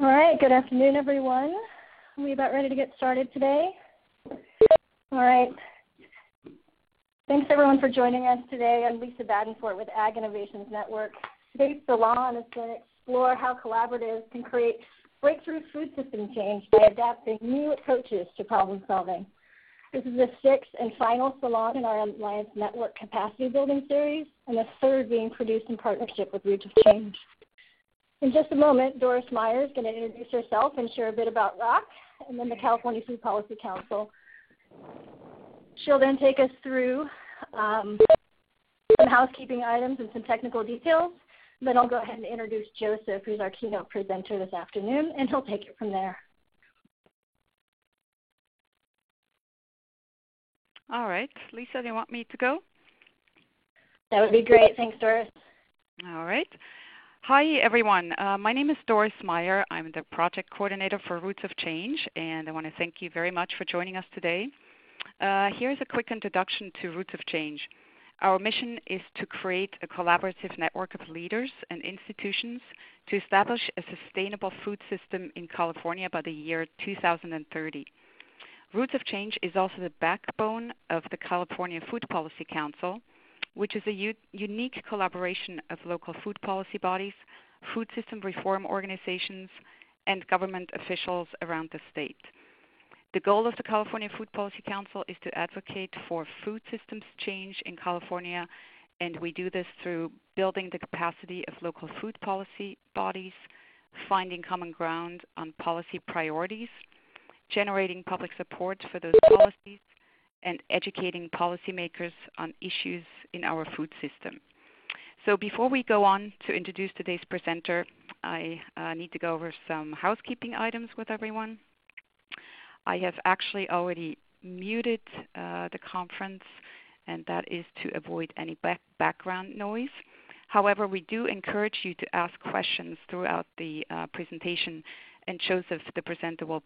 All right, good afternoon, everyone. Are we about ready to get started today? All right. Thanks, everyone, for joining us today. I'm Lisa Badenfort with Ag Innovations Network. Today's salon is going to explore how collaboratives can create breakthrough food system change by adapting new approaches to problem solving. This is the sixth and final salon in our Alliance Network capacity building series, and the third being produced in partnership with Roots of Change. In just a moment, Doris Meyer is going to introduce herself and share a bit about ROC and then the California Food Policy Council. She'll then take us through some housekeeping items and some technical details. Then I'll go ahead and introduce Joseph, who's our keynote presenter this afternoon, and he'll take it from there. All right. Lisa, do you want me to go? That would be great. Thanks, Doris. All right. Hi, everyone. My name is Doris Meyer. I'm the project coordinator for Roots of Change, and I want to thank you very much for joining us today. Here's a quick introduction to Roots of Change. Our mission is to create a collaborative network of leaders and institutions to establish a sustainable food system in California by the year 2030. Roots of Change is also the backbone of the California Food Policy Council, which is a unique collaboration of local food policy bodies, food system reform organizations, and government officials around the state. The goal of the California Food Policy Council is to advocate for food systems change in California, and we do this through building the capacity of local food policy bodies, finding common ground on policy priorities, generating public support for those policies, and educating policymakers on issues in our food system. So before we go on to introduce today's presenter, I need to go over some housekeeping items with everyone. I have actually already muted the conference, and that is to avoid any background noise. However, we do encourage you to ask questions throughout the presentation, and Joseph, the presenter, will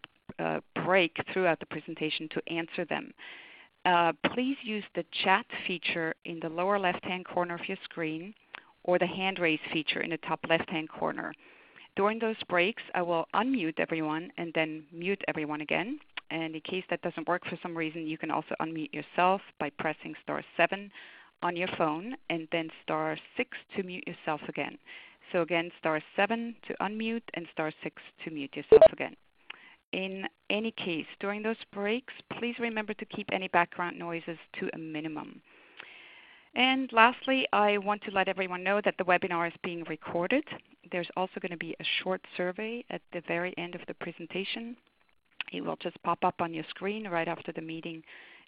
break throughout the presentation to answer them. Please use the chat feature in the lower left-hand corner of your screen or the hand raise feature in the top left-hand corner. During those breaks, I will unmute everyone and then mute everyone again. And in case that doesn't work for some reason, you can also unmute yourself by pressing *7 on your phone and then *6 to mute yourself again. So again, *7 to unmute and *6 to mute yourself again. In any case, during those breaks, please remember to keep any background noises to a minimum. And lastly, I want to let everyone know that the webinar is being recorded. There's also going to be a short survey at the very end of the presentation. It will just pop up on your screen right after the meeting,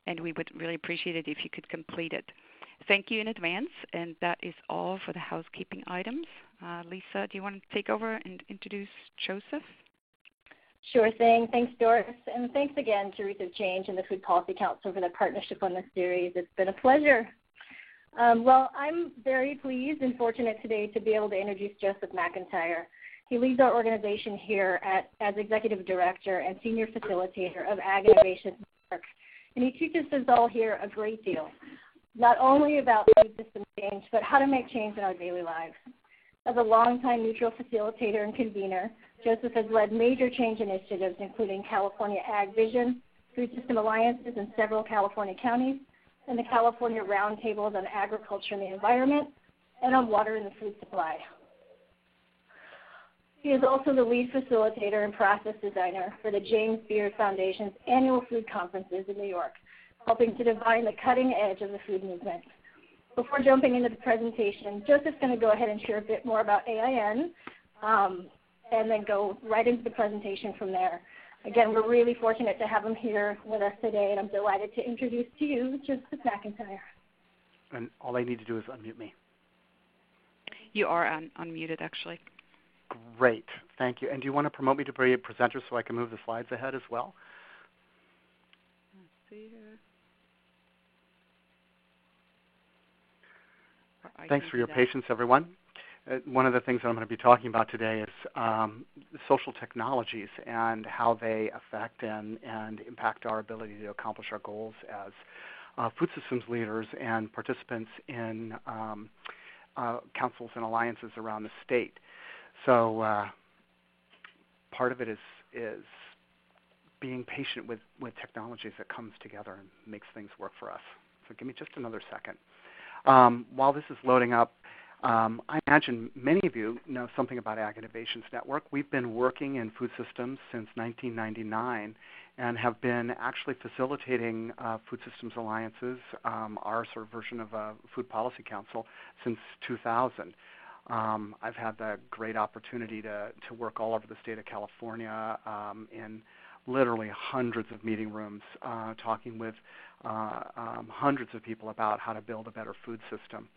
and we would really appreciate it if you could complete it. Thank you in advance, and that is all for the housekeeping items. Lisa, do you want to take over and introduce Joseph? Sure thing. Thanks, Doris. And thanks again to Roots of Change and the Food Policy Council for their partnership on this series. It's been a pleasure. Well, I'm very pleased and fortunate today to be able to introduce Joseph McIntyre. He leads our organization here as Executive Director and Senior Facilitator of Ag Innovations Network. And he teaches us all here a great deal, not only about food system change, but how to make change in our daily lives. As a longtime neutral facilitator and convener, Joseph has led major change initiatives, including California Ag Vision, Food System Alliances in several California counties, and the California Roundtables on Agriculture and the Environment, and on water and the food supply. He is also the lead facilitator and process designer for the James Beard Foundation's annual food conferences in New York, helping to define the cutting edge of the food movement. Before jumping into the presentation, Joseph's going to go ahead and share a bit more about AIN, and then go right into the presentation from there. Again, we're really fortunate to have him here with us today, and I'm delighted to introduce to you Joseph McIntyre. And all I need to do is unmute me. You are unmuted, actually. Great. Thank you. And do you want to promote me to be a presenter so I can move the slides ahead as well? Let's see here. Thanks for your patience, everyone. One of the things that I'm going to be talking about today is social technologies and how they affect and impact our ability to accomplish our goals as food systems leaders and participants in councils and alliances around the state. So part of it is being patient with technologies that comes together and makes things work for us. So give me just another second. While this is loading up, I imagine many of you know something about Ag Innovations Network. We've been working in food systems since 1999 and have been actually facilitating food systems alliances, our sort of version of a food policy council, since 2000. I've had the great opportunity to work all over the state of California in literally hundreds of meeting rooms, talking with hundreds of people about how to build a better food system.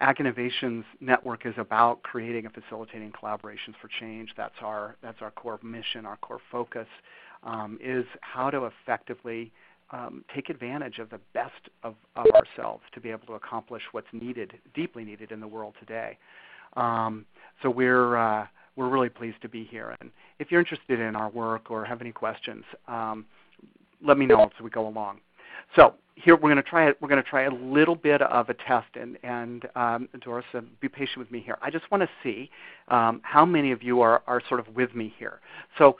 Ag Innovations Network is about creating and facilitating collaborations for change. That's our core mission, our core focus, is how to effectively take advantage of the best of ourselves to be able to accomplish what's needed, deeply needed in the world today. So we're really pleased to be here. And if you're interested in our work or have any questions, let me know as we go along. So here we're going to try a little bit of a test, and Doris, be patient with me here. I just want to see how many of you are sort of with me here. So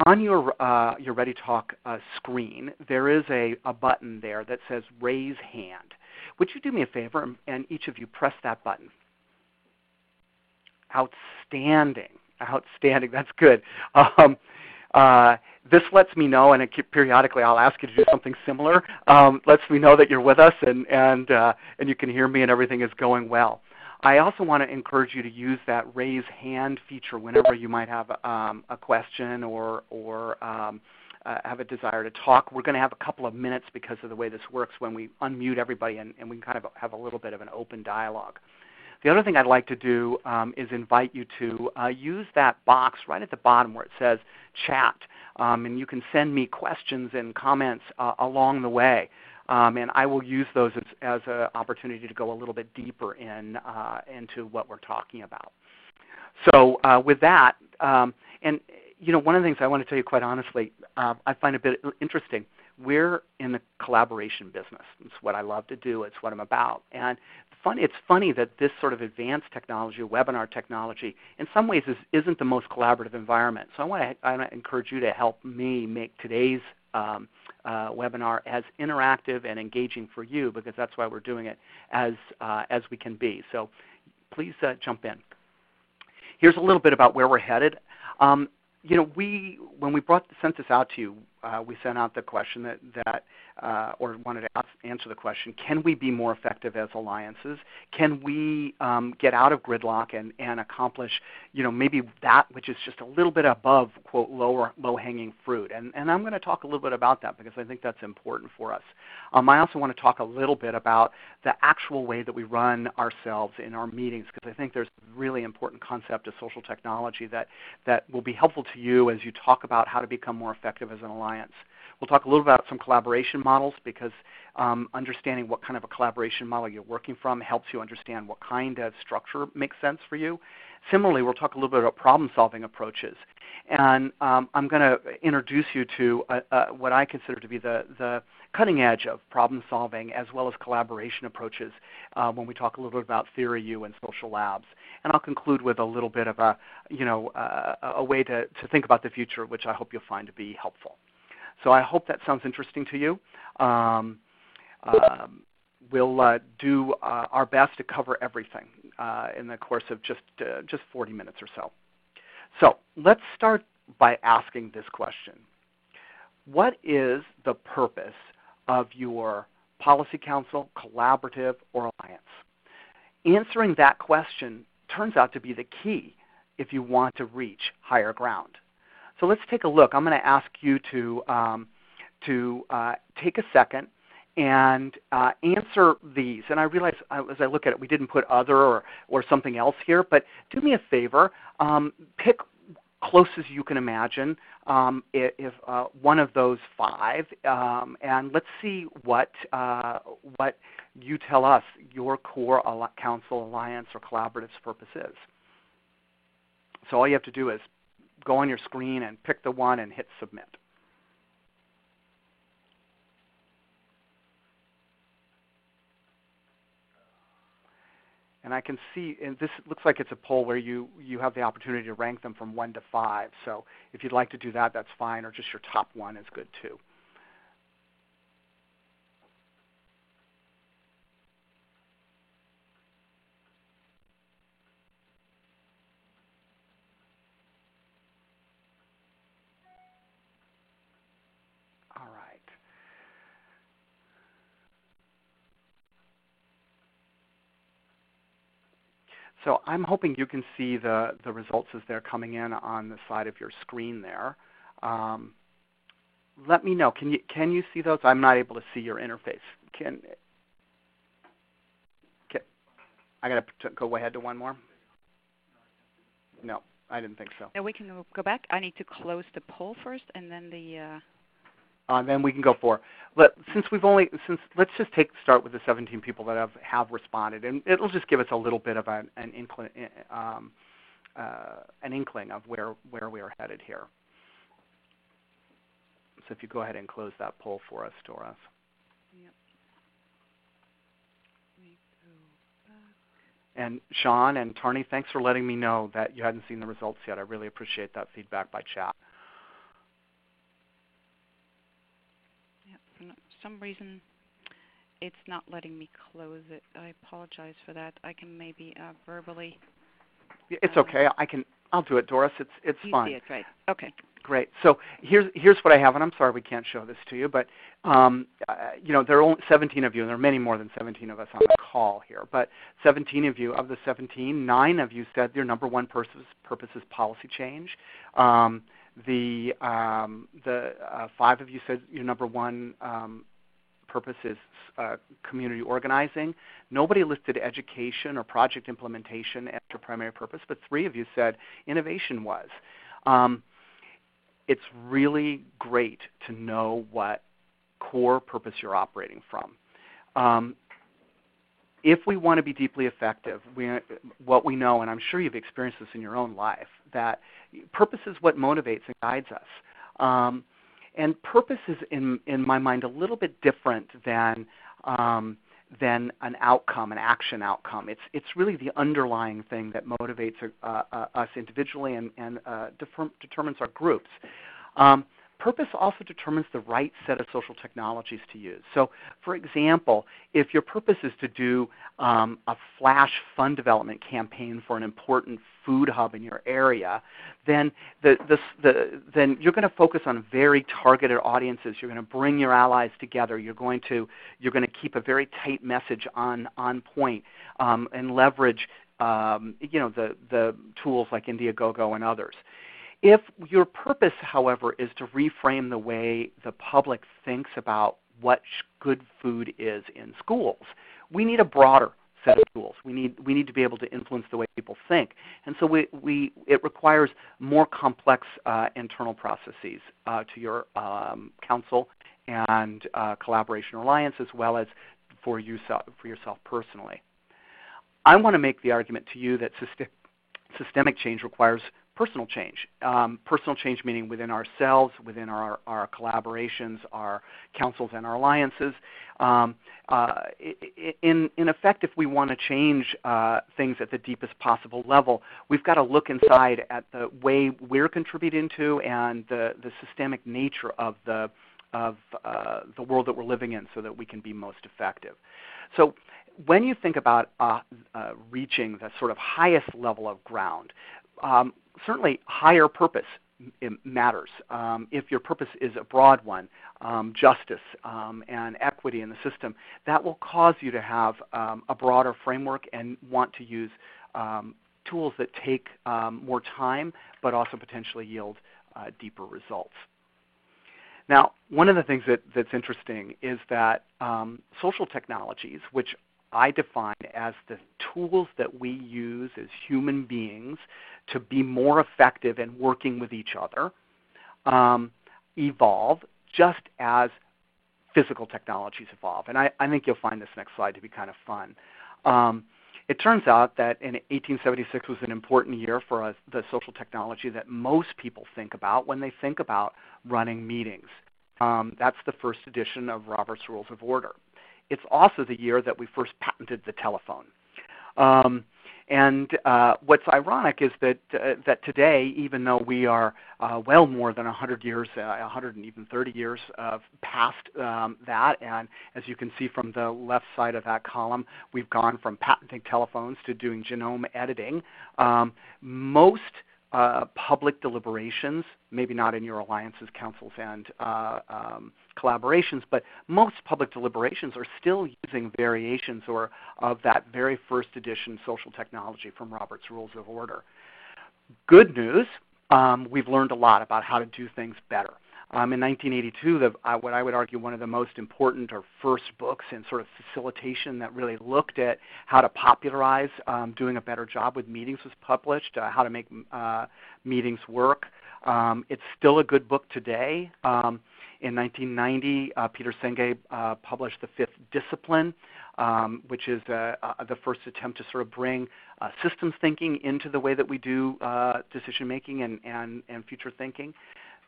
on your ReadyTalk screen, there is a button there that says Raise Hand. Would you do me a favor and each of you press that button? Outstanding. That's good. This lets me know, and periodically I'll ask you to do something similar. Lets me know that you're with us and you can hear me and everything is going well. I also want to encourage you to use that raise hand feature whenever you might have a question or have a desire to talk. We're going to have a couple of minutes because of the way this works when we unmute everybody and we can kind of have a little bit of an open dialogue. The other thing I'd like to do is invite you to use that box right at the bottom where it says chat, and you can send me questions and comments along the way, and I will use those as an opportunity to go a little bit deeper into what we're talking about. So with that, and one of the things I want to tell you quite honestly, I find a bit interesting. We're in the collaboration business. It's what I love to do. It's what I'm about. And it's funny that this sort of advanced technology, webinar technology, in some ways isn't the most collaborative environment. So I want to encourage you to help me make today's webinar as interactive and engaging for you, because that's why we're doing it as we can be. So please jump in. Here's a little bit about where we're headed. When we sent this out to you, we sent out the question or wanted to answer the question: can we be more effective as alliances? Can we get out of gridlock and accomplish, maybe that which is just a little bit above, quote, low-hanging fruit? And I'm going to talk a little bit about that because I think that's important for us. I also want to talk a little bit about the actual way that we run ourselves in our meetings, because I think there's a really important concept of social technology that will be helpful to you as you talk about how to become more effective as an alliance. We'll talk a little about some collaboration models, because understanding what kind of a collaboration model you're working from helps you understand what kind of structure makes sense for you. Similarly, we'll talk a little bit about problem-solving approaches. And I'm going to introduce you to what I consider to be the cutting edge of problem-solving as well as collaboration approaches when we talk a little bit about Theory U and social labs. And I'll conclude with a little bit of a way to think about the future, which I hope you'll find to be helpful. So I hope that sounds interesting to you. We'll do our best to cover everything in the course of just 40 minutes or so. So let's start by asking this question. What is the purpose of your policy council, collaborative, or alliance? Answering that question turns out to be the key if you want to reach higher ground. So let's take a look. I'm going to ask you to take a second and answer these. And I realize as I look at it, we didn't put other or something else here, but do me a favor, pick close as you can imagine if one of those five, and let's see what you tell us your core council, alliance, or collaborative's purpose is. So all you have to do is go on your screen and pick the one and hit submit. And I can see, and this looks like it's a poll where you have the opportunity to rank them from 1 to 5. So if you'd like to do that, that's fine, or just your top one is good too. All right. So I'm hoping you can see the results as they're coming in on the side of your screen there. Let me know. Can you see those? I'm not able to see your interface. I got to go ahead to one more? No, I didn't think so. No, we can go back. I need to close the poll first, and then then we can go for. Let's just start with the 17 people that have responded, and it'll just give us a little bit of an inkling of where we are headed here. So if you go ahead and close that poll for us, Doris. Yep. We go back. And Sean and Tarni, thanks for letting me know that you hadn't seen the results yet. I really appreciate that feedback by chat. For some reason, it's not letting me close it. I apologize for that. I can maybe verbally. It's okay. I'll do it, Doris. It's fine. You see it, right? Okay. Great. So here's what I have, and I'm sorry we can't show this to you, but there are only 17 of you, and there are many more than 17 of us on the call here. But 17 of you, of the 17, 9 of you said your number one purpose is policy change. The 5 of you said your number one purpose is community organizing. Nobody listed education or project implementation as your primary purpose, but 3 of you said innovation was. It's really great to know what core purpose you're operating from. If we want to be deeply effective, what we know, and I'm sure you've experienced this in your own life, that purpose is what motivates and guides us. And purpose is, in my mind, a little bit different than an outcome, an action outcome. It's really the underlying thing that motivates us individually and determines our groups. Purpose also determines the right set of social technologies to use. So, for example, if your purpose is to do a flash fund development campaign for an important food hub in your area, then then you're going to focus on very targeted audiences. You're going to bring your allies together. You're going to keep a very tight message on point and leverage the tools like Indiegogo and others. If your purpose, however, is to reframe the way the public thinks about what good food is in schools, we need a broader set of tools. We need to be able to influence the way people think, and so it requires more complex internal processes to your council and collaboration alliance, as well as for yourself personally. I want to make the argument to you that systemic change requires personal change. Personal change meaning within ourselves, within our collaborations, our councils, and our alliances. In effect, if we want to change things at the deepest possible level, we've got to look inside at the way we're contributing to and the systemic nature of the world that we're living in so that we can be most effective. So when you think about reaching the sort of highest level of ground, certainly higher purpose matters. If your purpose is a broad one, justice and equity in the system, that will cause you to have a broader framework and want to use tools that take more time but also potentially yield deeper results. Now, one of the things that's interesting is that social technologies, which I define as the tools that we use as human beings to be more effective in working with each other, evolve just as physical technologies evolve. And I think you'll find this next slide to be kind of fun. It turns out that in 1876 was an important year for the social technology that most people think about when they think about running meetings. That's the first edition of Robert's Rules of Order. It's also the year that we first patented the telephone. And what's ironic is that that today, even though we are well more than 100 years, 130 years past that, and as you can see from the left side of that column, we've gone from patenting telephones to doing genome editing. Most public deliberations, maybe not in your alliances, councils, and collaborations, but most public deliberations are still using variations of that very first edition social technology from Robert's Rules of Order. Good news, we've learned a lot about how to do things better. In 1982, what I would argue one of the most important or first books in sort of facilitation that really looked at how to popularize doing a better job with meetings was published, how to make meetings work. It's still a good book today. In 1990, Peter Senge published The Fifth Discipline, which is the first attempt to sort of bring systems thinking into the way that we do decision making and future thinking.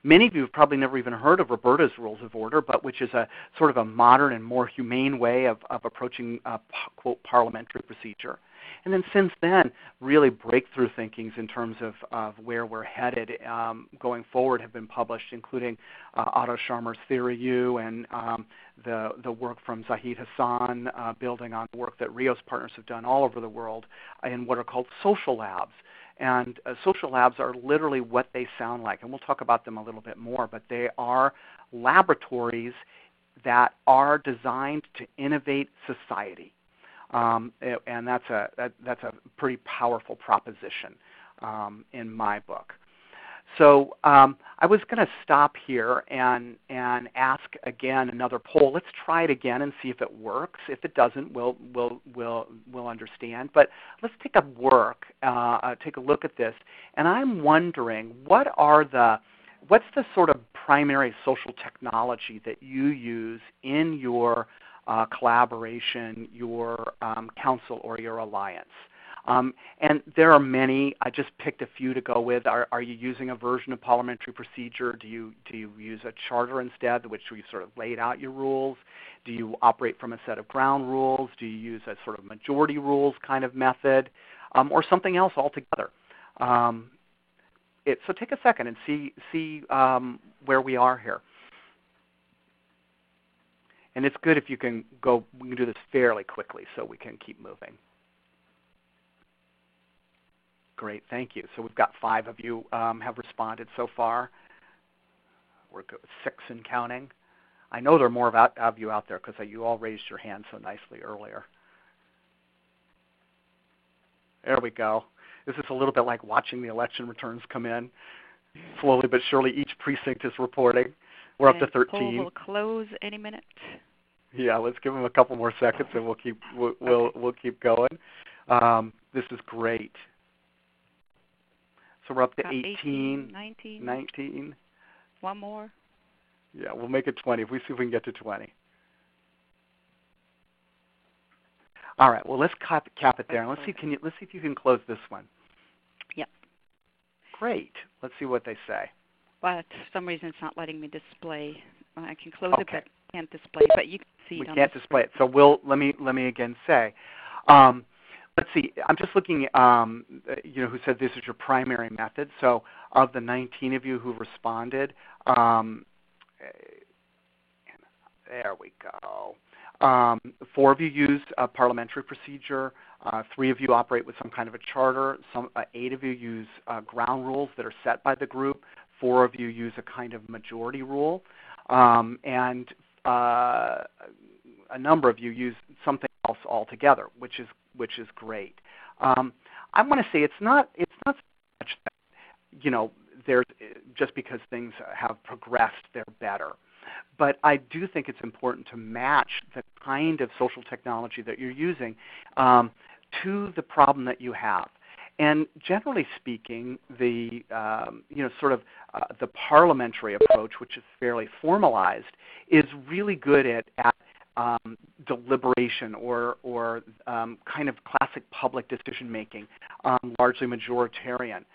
Many of you have probably never even heard of Roberta's Rules of Order, but which is a sort of a modern and more humane way of approaching, quote, parliamentary procedure. And then since then, really breakthrough thinkings in terms of where we're headed going forward have been published, including Otto Scharmer's Theory U and the work from Zahid Hassan, building on the work that Rios Partners have done all over the world in what are called social labs. And social labs are literally what they sound like, and we'll talk about them a little bit more, but they are laboratories that are designed to innovate society. And that's a pretty powerful proposition in my book. So I was going to stop here and ask again another poll. Let's try it again and see if it works. If it doesn't, we'll understand. But let's take a look at this. And I'm wondering, what's the sort of primary social technology that you use in your collaboration, your council, or your alliance? And there are many. I just picked a few to go with. Are you using a version of parliamentary procedure? Do you use a charter instead, which you sort of laid out your rules? Do you operate from a set of ground rules? Do you use a sort of majority rules kind of method, or something else altogether? So take a second and see where we are here. And it's good if you can go. We can do this fairly quickly so we can keep moving. Great, thank you. So we've got 5 of you have responded so far. We're good with 6 and counting. I know there are more of you out there because you all raised your hand so nicely earlier. There we go. This is a little bit like watching the election returns come in. Slowly but surely, each precinct is reporting. We're up to 13. Poll will close any minute. Yeah, let's give them a couple more seconds, and we'll keep going. This is great. So we're up to 18, 19. One more. Yeah, we'll make it 20. If we see if we can get to 20. All right. Well, let's cap it there. And let's see if you can close this one. Yeah. Great. Let's see what they say. But for some reason, it's not letting me display. I can close it, but can't display it. But you can see it. We can't display it. So let me again say. Let's see. I'm just looking. Who said this is your primary method? So of the 19 of you who responded, there we go. 4 of you use a parliamentary procedure. 3 of you operate with some kind of a charter. 8 of you use ground rules that are set by the group. 4 of you use a kind of majority rule, and a number of you use something else altogether, which is great. I want to say it's not so much that there's just because things have progressed, they're better. But I do think it's important to match the kind of social technology that you're using to the problem that you have. And generally speaking, the the parliamentary approach, which is fairly formalized, is really good at deliberation or kind of classic public decision making, largely majoritarian,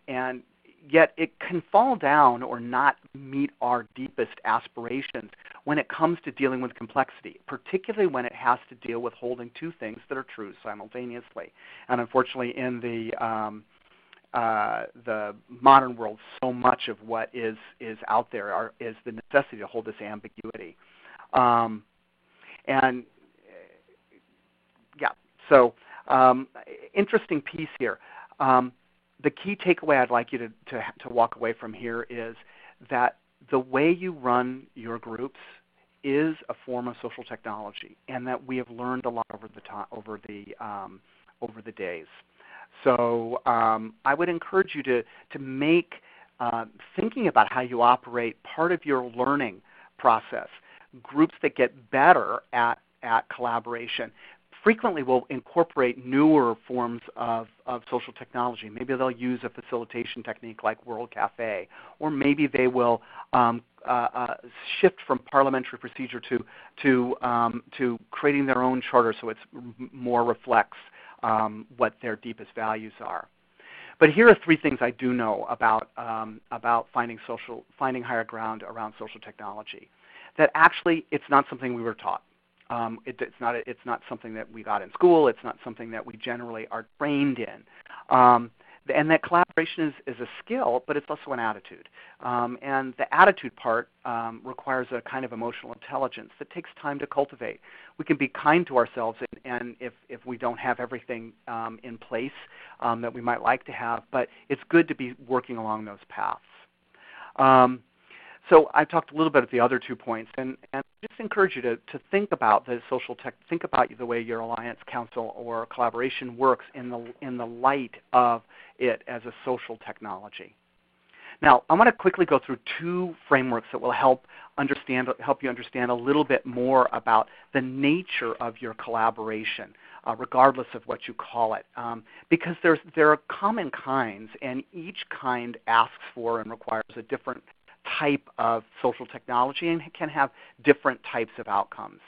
and yet it can fall down or not meet our deepest aspirations when it comes to dealing with complexity, particularly when it has to deal with holding two things that are true simultaneously. And unfortunately, in the modern world, so much of what is out there is the necessity to hold this ambiguity. Interesting piece here. The key takeaway I'd like you to walk away from here is that the way you run your groups is a form of social technology, and that we have learned a lot over the days. So I would encourage you to make thinking about how you operate part of your learning process. Groups that get better at collaboration frequently will incorporate newer forms of social technology. Maybe they'll use a facilitation technique like World Cafe, or maybe they will shift from parliamentary procedure to creating their own charter so it more reflects what their deepest values are. But here are three things I do know about finding higher ground around social technology. That actually it's not something we were taught. It's not something that we got in school. It's not something that we generally are trained in. And that collaboration is a skill, but it's also an attitude. And the attitude part requires a kind of emotional intelligence that takes time to cultivate. We can be kind to ourselves, and if we don't have everything in place that we might like to have, but it's good to be working along those paths. So I talked a little bit at the other 2 points, and just encourage you to think about the social tech. Think about the way your alliance, council, or collaboration works in the light of it as a social technology. Now, I want to quickly go through 2 frameworks that will help you understand a little bit more about the nature of your collaboration, regardless of what you call it, because there are common kinds, and each kind asks for and requires a different type of social technology and can have different types of outcomes.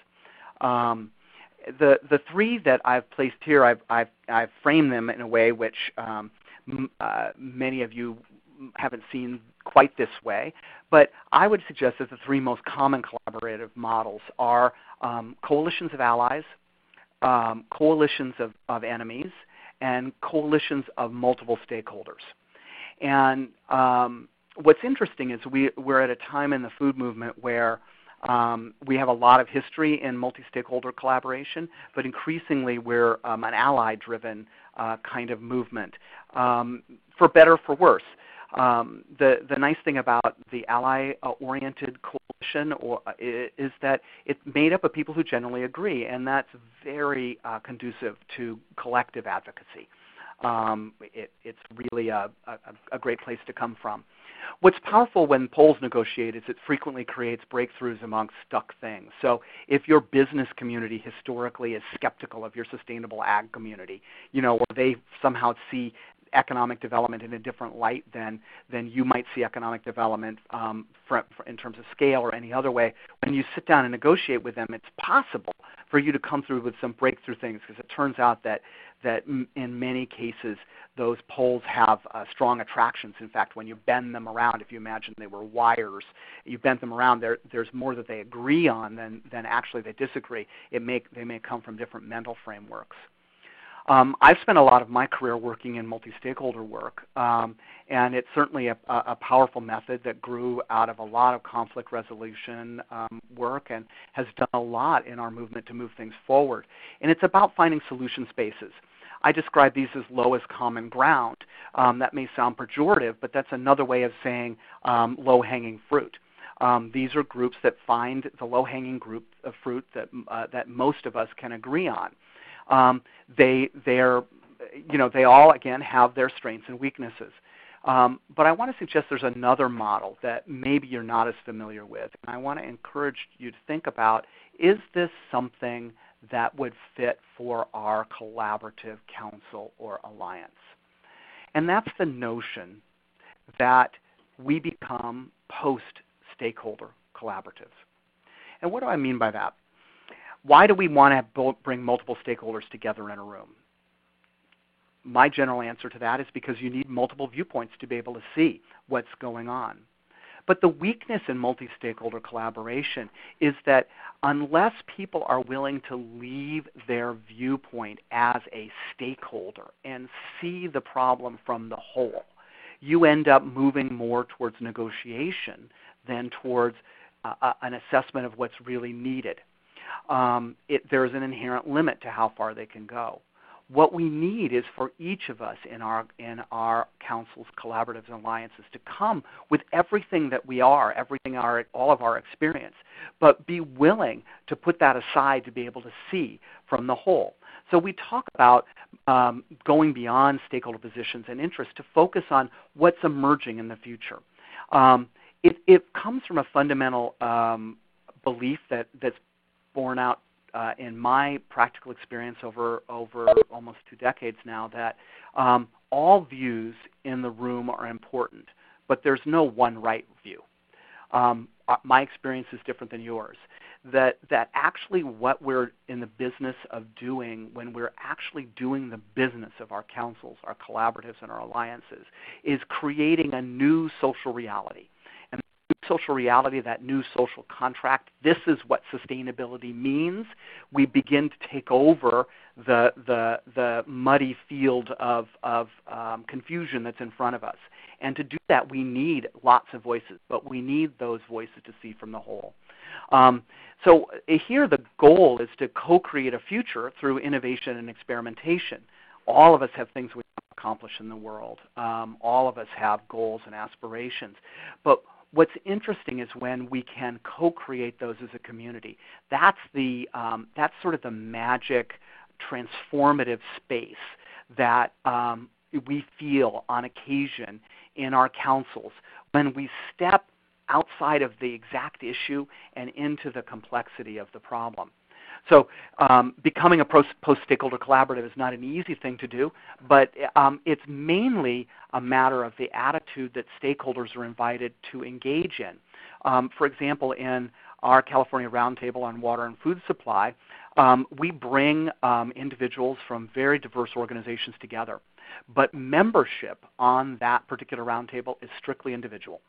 The 3 that I've placed here, I've framed them in a way which many of you haven't seen quite this way, but I would suggest that the 3 most common collaborative models are coalitions of allies, coalitions of enemies, and coalitions of multiple stakeholders. And what's interesting is we're at a time in the food movement where we have a lot of history in multi-stakeholder collaboration, but increasingly we're an ally-driven kind of movement, for better or for worse. The nice thing about the ally-oriented coalition is that it's made up of people who generally agree, and that's very conducive to collective advocacy. It's really a great place to come from. What's powerful when polls negotiate is it frequently creates breakthroughs amongst stuck things. So if your business community historically is skeptical of your sustainable ag community, or they somehow see economic development in a different light than you might see economic development in terms of scale or any other way, when you sit down and negotiate with them, it's possible for you to come through with some breakthrough things, because it turns out that in many cases those poles have strong attractions. In fact, when you bend them around, if you imagine they were wires, you bend them around, there's more that they agree on than actually they disagree. They may come from different mental frameworks. I've spent a lot of my career working in multi-stakeholder work, and it's certainly a powerful method that grew out of a lot of conflict resolution work and has done a lot in our movement to move things forward. And it's about finding solution spaces. I describe these as lowest common ground. That may sound pejorative, but that's another way of saying low-hanging fruit. These are groups that find the low-hanging group of fruit that most of us can agree on. They all, again, have their strengths and weaknesses. But I want to suggest there's another model that maybe you're not as familiar with. And I want to encourage you to think about, is this something that would fit for our collaborative council or alliance? And that's the notion that we become post-stakeholder collaboratives. And what do I mean by that? Why do we want to bring multiple stakeholders together in a room? My general answer to that is because you need multiple viewpoints to be able to see what's going on. But the weakness in multi-stakeholder collaboration is that unless people are willing to leave their viewpoint as a stakeholder and see the problem from the whole, you end up moving more towards negotiation than towards an assessment of what's really needed. There's an inherent limit to how far they can go. What we need is for each of us in our councils, collaboratives, and alliances to come with everything that we are, all of our experience, but be willing to put that aside to be able to see from the whole. So we talk about going beyond stakeholder positions and interests to focus on what's emerging in the future. It comes from a fundamental belief that's borne out in my practical experience over almost 2 decades now, that all views in the room are important, but there's no one right view. My experience is different than yours. That actually what we're in the business of doing when we're actually doing the business of our councils, our collaboratives, and our alliances is creating a new social reality. And social reality, that new social contract, this is what sustainability means. We begin to take over the muddy field of confusion that's in front of us. And to do that, we need lots of voices, but we need those voices to see from the whole. So here the goal is to co-create a future through innovation and experimentation. All of us have things we want to accomplish in the world. All of us have goals and aspirations. But what's interesting is when we can co-create those as a community. That's sort of the magic, transformative space that we feel on occasion in our councils when we step outside of the exact issue and into the complexity of the problem. So becoming a post-stakeholder collaborative is not an easy thing to do, but it's mainly a matter of the attitude that stakeholders are invited to engage in. For example, in our California Roundtable on Water and Food Supply, we bring individuals from very diverse organizations together. But membership on that particular roundtable is strictly individual.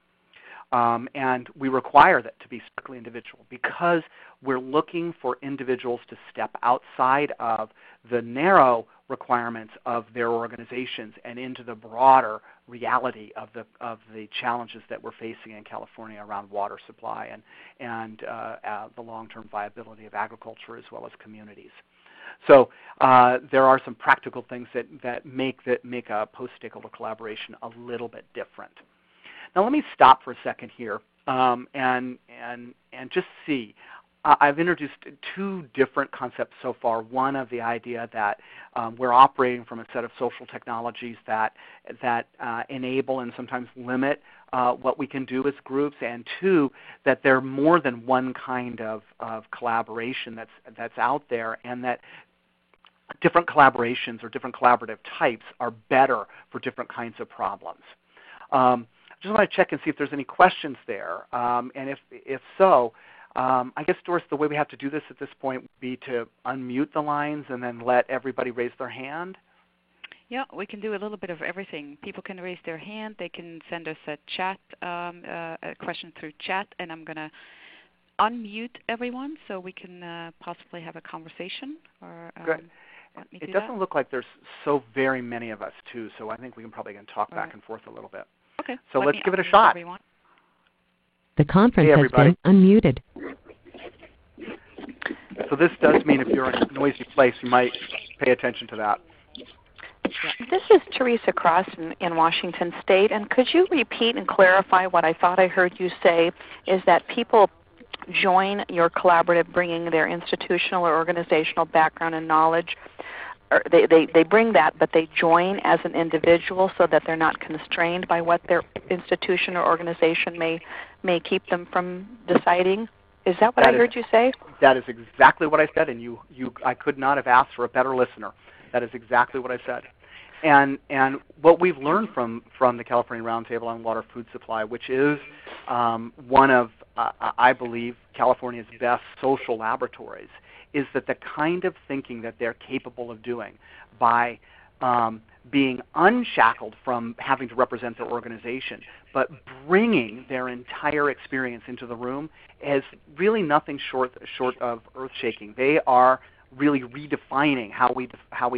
And we require that to be strictly individual because we're looking for individuals to step outside of the narrow requirements of their organizations and into the broader reality of the challenges that we're facing in California around water supply and the long-term viability of agriculture as well as communities. So there are some practical things that make a post-stakeholder collaboration a little bit different. Now let me stop for a second here and just see. I've introduced 2 different concepts so far. One of the idea that we're operating from a set of social technologies that enable and sometimes limit what we can do as groups, and 2, that there are more than one kind of collaboration that's out there, and that different collaborations or different collaborative types are better for different kinds of problems. I just want to check and see if there's any questions there. And if so, I guess, Doris, the way we have to do this at this point would be to unmute the lines and then let everybody raise their hand. Yeah, we can do a little bit of everything. People can raise their hand. They can send us a chat, a question through chat, and I'm going to unmute everyone so we can possibly have a conversation. Good. It doesn't look like there's so very many of us, too, so I think we can probably talk back and forth a little bit. Okay. So let's give it a shot. Everyone. The conference has been unmuted. So this does mean if you're in a noisy place, you might pay attention to that. This is Teresa Cross in Washington State, and could you repeat and clarify what I thought I heard you say, is that people join your collaborative bringing their institutional or organizational background and knowledge. Or they bring that, but they join as an individual so that they're not constrained by what their institution or organization may keep them from deciding. Is that what I heard you say? That is exactly what I said, and I could not have asked for a better listener. That is exactly what I said. And what we've learned from the California Roundtable on Water Food Supply, which is one of, I believe, California's best social laboratories, is that the kind of thinking that they're capable of doing by being unshackled from having to represent their organization, but bringing their entire experience into the room is really nothing short of earth-shaking. They are really redefining how we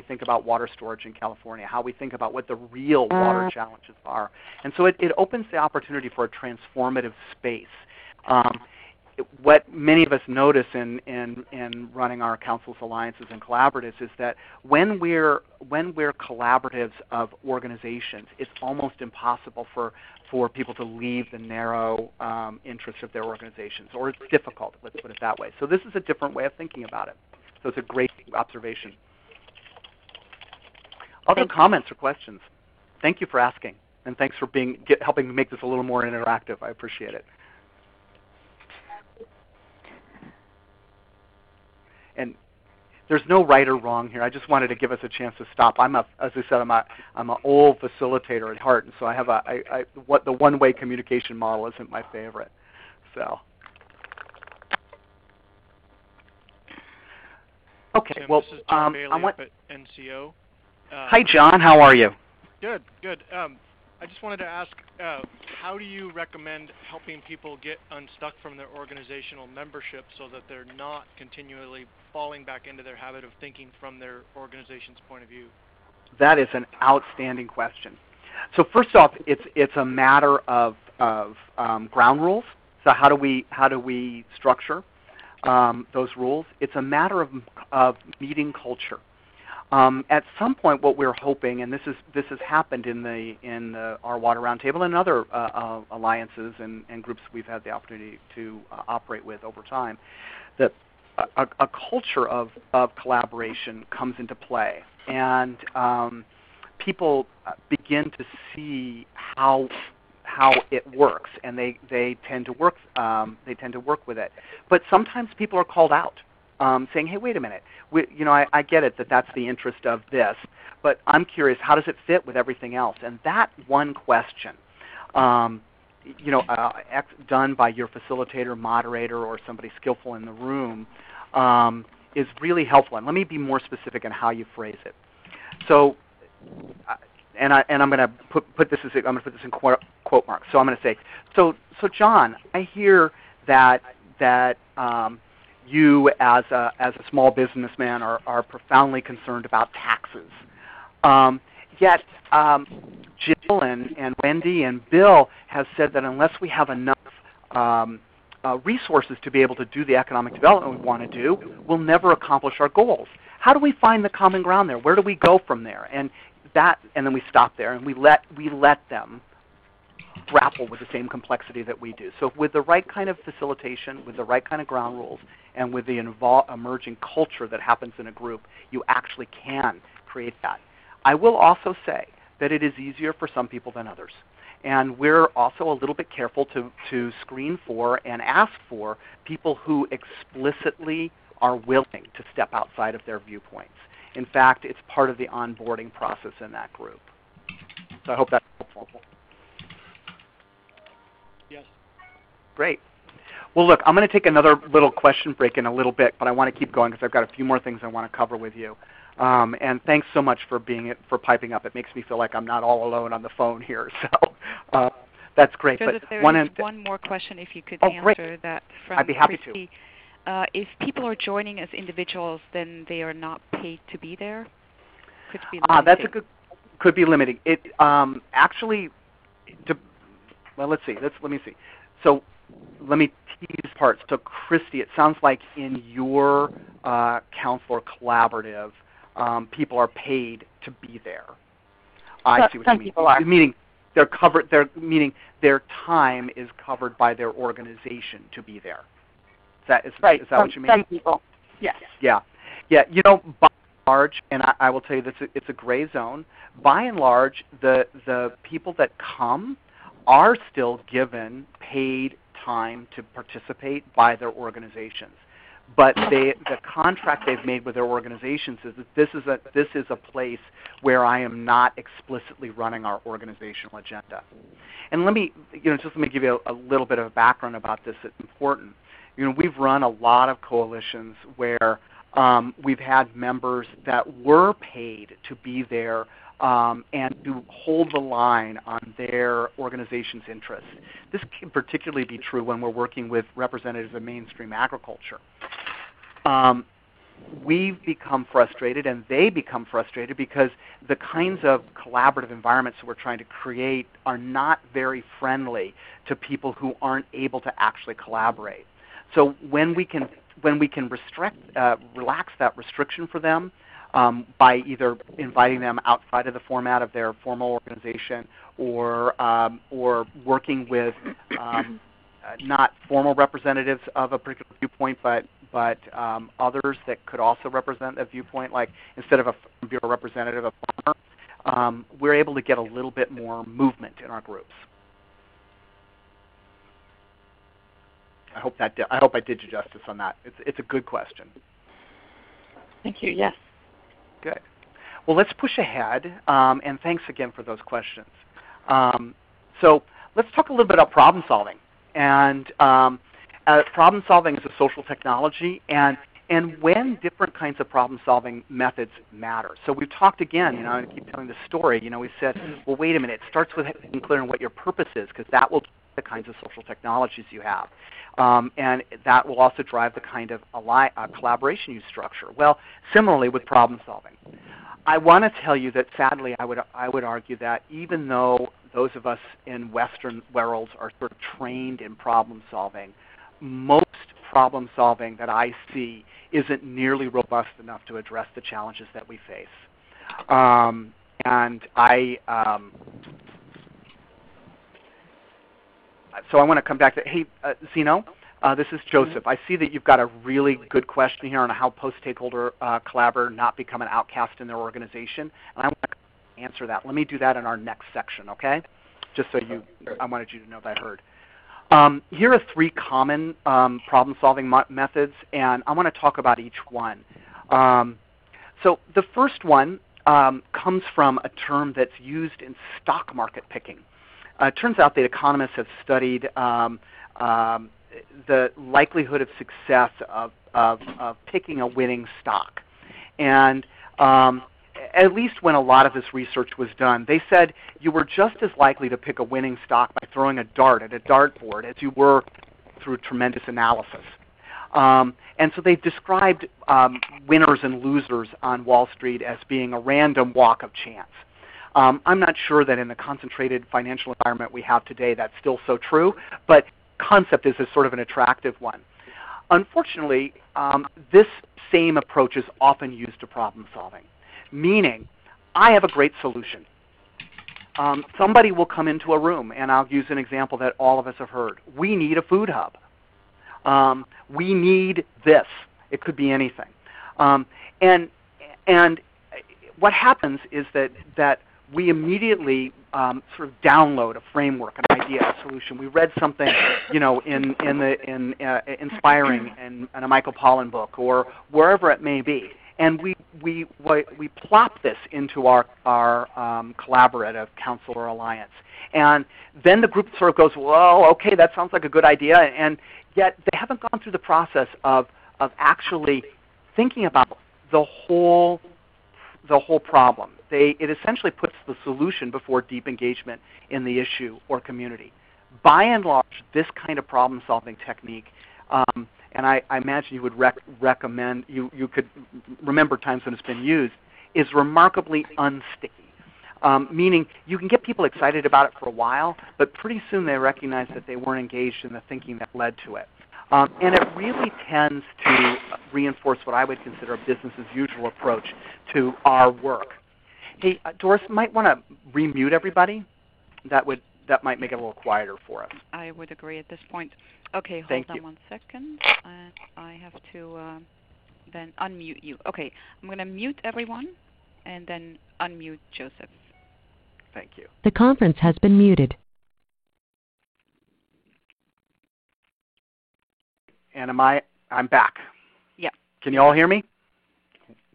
think about water storage in California, how we think about what the real water challenges are. And so it opens the opportunity for a transformative space. What many of us notice in running our councils, alliances, and collaboratives is that when we're collaboratives of organizations, it's almost impossible for people to leave the narrow interests of their organizations, or it's difficult, let's put it that way. So this is a different way of thinking about it. So it's a great observation. Other comments or questions? Thank you for asking, and thanks for helping me make this a little more interactive. I appreciate it. And there's no right or wrong here. I just wanted to give us a chance to stop. As I said, I'm an old facilitator at heart, and so I have the one-way communication model isn't my favorite. So, okay. Tim, well, this is John Bailey up at NCO. Hi, John. How are you? Good. I just wanted to ask, how do you recommend helping people get unstuck from their organizational membership so that they're not continually falling back into their habit of thinking from their organization's point of view? That is an outstanding question. So first off, it's a matter of ground rules. So how do we structure those rules? It's a matter of meeting culture. At some point, what we're hoping, and this has happened in our Water Roundtable and other alliances and groups we've had the opportunity to operate with over time, that a culture of collaboration comes into play, and people begin to see how it works, and they tend to work with it. But sometimes people are called out. Saying, hey, wait a minute, I get it that that's the interest of this, but I'm curious, how does it fit with everything else? And that one question, done by your facilitator, moderator, or somebody skillful in the room, is really helpful. And let me be more specific in how you phrase it. So, and I'm going to put this in quote marks. So I'm going to say, so John, I hear that you as a small businessman are profoundly concerned about taxes. Yet Jill and Wendy and Bill have said that unless we have enough resources to be able to do the economic development we want to do, we'll never accomplish our goals. How do we find the common ground there? Where do we go from there? And then we stop there and we let them grapple with the same complexity that we do. So with the right kind of facilitation, with the right kind of ground rules, and with the emerging culture that happens in a group, you actually can create that. I will also say that it is easier for some people than others. And we're also a little bit careful to screen for and ask for people who explicitly are willing to step outside of their viewpoints. In fact, it's part of the onboarding process in that group. So I hope that's helpful. Yes. Great. Well, look, I'm going to take another little question break in a little bit, but I want to keep going because I've got a few more things I want to cover with you. And thanks so much for piping up. It makes me feel like I'm not all alone on the phone here. So that's great. Joseph, but there is one more question, if you could answer great. that from I'd be happy Christy. If people are joining as individuals, then they are not paid to be there? Could be limiting. Could be limiting. It actually. Well, let me see. So let me tease parts. So Christy, it sounds like in your council or collaborative, people are paid to be there. I see what you mean. Some people are. Meaning they're covered. Meaning their time is covered by their organization to be there. Is that what you mean? Some people. Yes. Yeah. By and large, and I will tell you this, it's a gray zone. By and large, the people that come are still given paid time to participate by their organizations. But the contract they've made with their organizations is that this is a place where I am not explicitly running our organizational agenda. And let me give you a little bit of a background about this. It's important. We've run a lot of coalitions where We've had members that were paid to be there and to hold the line on their organization's interests. This can particularly be true when we're working with representatives of mainstream agriculture. We've become frustrated, and they become frustrated, because the kinds of collaborative environments that we're trying to create are not very friendly to people who aren't able to actually collaborate. So when we can relax that restriction for them by either inviting them outside of the format of their formal organization, or working with not formal representatives of a particular viewpoint, but others that could also represent a viewpoint, like instead of a Farm Bureau representative, a farmer, we're able to get a little bit more movement in our groups. I hope I did you justice on that. It's a good question. Thank you. Yes. Good. Well, let's push ahead, and thanks again for those questions. So let's talk a little bit about problem solving. And problem solving is a social technology, and when different kinds of problem solving methods matter. So we've talked again, and I keep telling the story, we said, well, wait a minute, it starts with being clear on what your purpose is, because that will drive the kinds of social technologies you have. And that will also drive the kind of collaboration you structure. Well, similarly with problem solving. I want to tell you that sadly I would argue that even though those of us in Western worlds are sort of trained in problem solving, most problem solving that I see isn't nearly robust enough to address the challenges that we face. So I want to come back to, hey, Zeno, this is Joseph. I see that you've got a really good question here on how post-stakeholder collaborator not become an outcast in their organization, and I want to answer that. Let me do that in our next section, okay? Just so I wanted you to know that I heard. Here are 3 common problem-solving methods, and I want to talk about each one. So the first one comes from a term that's used in stock market picking. It turns out that economists have studied the likelihood of success of picking a winning stock. And at least when a lot of this research was done, they said you were just as likely to pick a winning stock by throwing a dart at a dartboard as you were through tremendous analysis. And so they've described winners and losers on Wall Street as being a random walk of chance. I'm not sure that in the concentrated financial environment we have today that's still so true, but concept is a sort of an attractive one. Unfortunately, this same approach is often used to problem solving, meaning I have a great solution. Somebody will come into a room, and I'll use an example that all of us have heard. We need a food hub. We need this. It could be anything. And what happens is that we immediately sort of download a framework, an idea, a solution. We read something, in Inspiring in a Michael Pollan book or wherever it may be, and we plop this into our collaborative council or alliance, and then the group sort of goes, well, okay, that sounds like a good idea, and yet they haven't gone through the process of actually thinking about the whole problem. It essentially puts the solution before deep engagement in the issue or community. By and large, this kind of problem-solving technique, and I imagine you would recommend, you could remember times when it's been used, is remarkably unsticky. Meaning you can get people excited about it for a while, but pretty soon they recognize that they weren't engaged in the thinking that led to it. And it really tends to reinforce what I would consider a business-as-usual approach to our work. Hey, Doris, might want to remute everybody. That might make it a little quieter for us. I would agree at this point. Okay, hold on 1 second. I have to then unmute you. Okay, I'm going to mute everyone and then unmute Joseph. Thank you. The conference has been muted. And I'm back. Yeah. Can you all hear me?